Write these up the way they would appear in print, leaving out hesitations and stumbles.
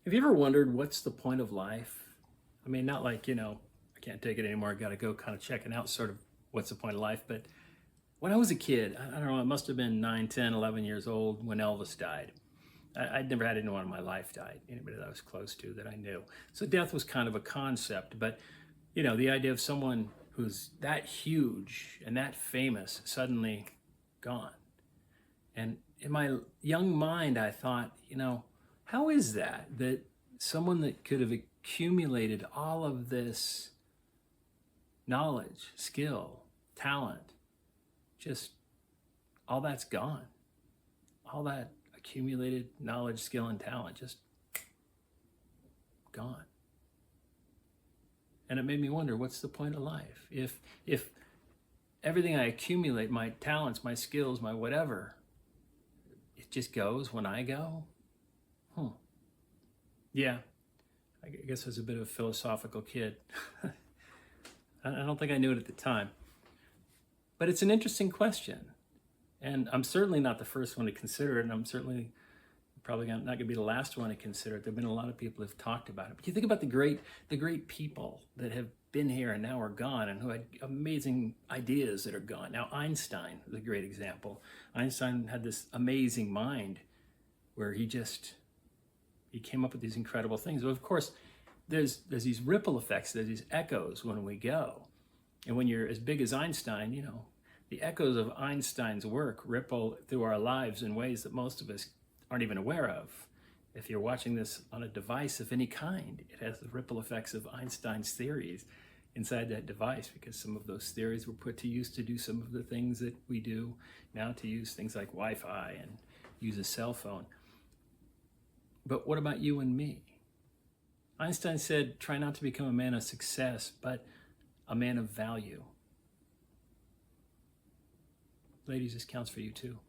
Have you ever wondered what's the point of life? I mean, not like, I can't take it anymore, I gotta go kind of checking out sort of what's the point of life. But when I was a kid, I don't know, it must have been 9, 10, 11 years old when Elvis died. I'd never had anyone in my life die, anybody that I was close to that I knew. So death was kind of a concept, but the idea of someone who's that huge and that famous suddenly gone. And in my young mind, I thought, how is that someone that could have accumulated all of this knowledge, skill, talent, just all that's gone? All that accumulated knowledge, skill, and talent just gone. And it made me wonder, what's the point of life? If everything I accumulate, my talents, my skills, my whatever, it just goes when I go? Yeah, I guess I was a bit of a philosophical kid. I don't think I knew it at the time. But it's an interesting question. And I'm certainly not the first one to consider it, and I'm certainly probably not going to be the last one to consider it. There have been a lot of people who've talked about it. But you think about the great people that have been here and now are gone, and who had amazing ideas that are gone. Now, Einstein is a great example. Einstein had this amazing mind where he came up with these incredible things. But of course, there's these ripple effects, there's these echoes when we go. And when you're as big as Einstein, the echoes of Einstein's work ripple through our lives in ways that most of us aren't even aware of. If you're watching this on a device of any kind, it has the ripple effects of Einstein's theories inside that device, because some of those theories were put to use to do some of the things that we do now, to use things like Wi-Fi and use a cell phone. But what about you and me? Einstein said, try not to become a man of success, but a man of value. Ladies, this counts for you too.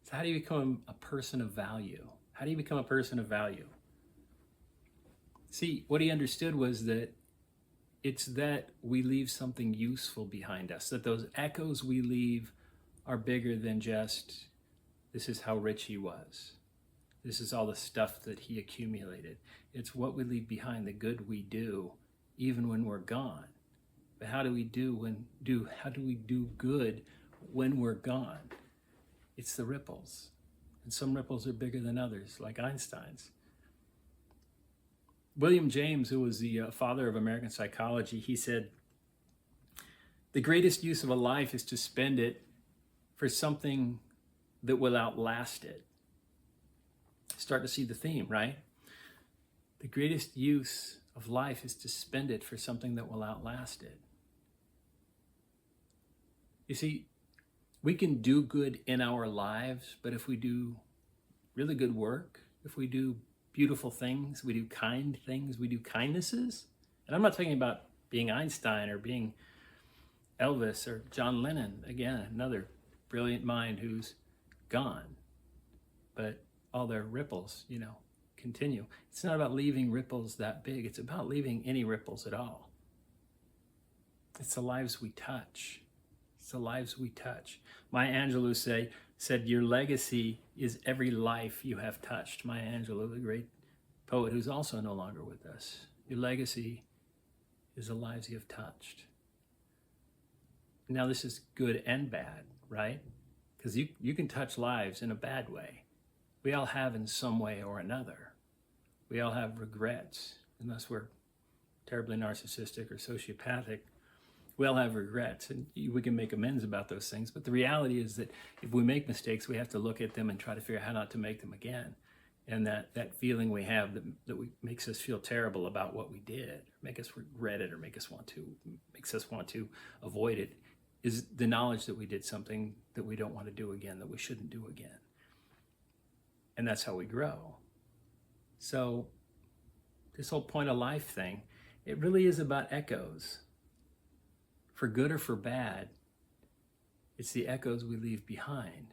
So how do you become a person of value? How do you become a person of value? See, what he understood was that it's that we leave something useful behind us, that those echoes we leave are bigger than just, this is how rich he was. This is all the stuff that he accumulated. It's what we leave behind, the good we do, even when we're gone. But how do we do good when we're gone? It's the ripples. And some ripples are bigger than others, like Einstein's. William James, who was the father of American psychology, he said, the greatest use of a life is to spend it for something that will outlast it. Start to see the theme, right? The greatest use of life is to spend it for something that will outlast it. You see, we can do good in our lives, but if we do really good work, if we do beautiful things, we do kind things, we do kindnesses, and I'm not talking about being Einstein or being Elvis or John Lennon, again, another brilliant mind who's gone, but all their ripples, continue. It's not about leaving ripples that big. It's about leaving any ripples at all. It's the lives we touch. It's the lives we touch. Maya Angelou said, your legacy is every life you have touched. Maya Angelou, the great poet who's also no longer with us. Your legacy is the lives you have touched. Now, this is good and bad, right? Because you can touch lives in a bad way. We all have in some way or another. We all have regrets, unless we're terribly narcissistic or sociopathic. We all have regrets, and we can make amends about those things. But the reality is that if we make mistakes, we have to look at them and try to figure out how not to make them again. And that feeling we have that makes us feel terrible about what we did, make us regret it, or makes us want to avoid it, is the knowledge that we did something that we don't want to do again, that we shouldn't do again. And that's how we grow. So this whole point of life thing, it really is about echoes. For good or for bad, it's the echoes we leave behind.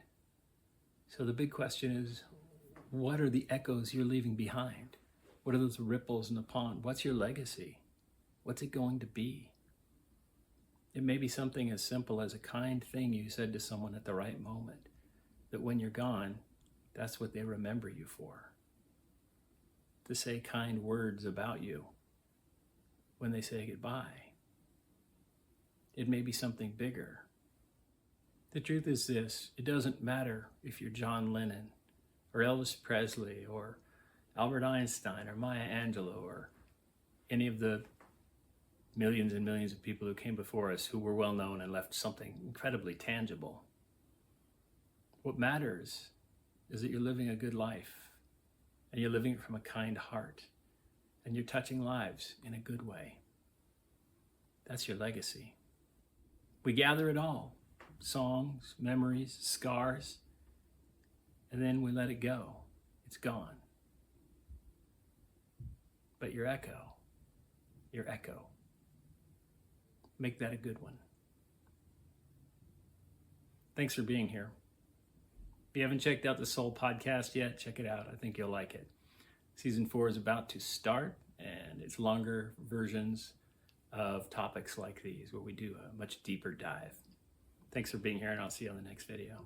So the big question is, what are the echoes you're leaving behind? What are those ripples in the pond? What's your legacy? What's it going to be? It may be something as simple as a kind thing you said to someone at the right moment, that when you're gone, that's what they remember you for. to say kind words about you when they say goodbye. It may be something bigger. The truth is this: it doesn't matter if you're John Lennon or Elvis Presley or Albert Einstein or Maya Angelou or any of the millions and millions of people who came before us who were well known and left something incredibly tangible. What matters is that you're living a good life, and you're living it from a kind heart, and you're touching lives in a good way. That's your legacy. We gather it all: songs, memories, scars, and then we let it go. It's gone. But your echo, make that a good one. Thanks for being here. If you haven't checked out the Soul podcast yet, check it out. I think you'll like it. Season 4 is about to start, and it's longer versions of topics like these where we do a much deeper dive. Thanks for being here, and I'll see you on the next video.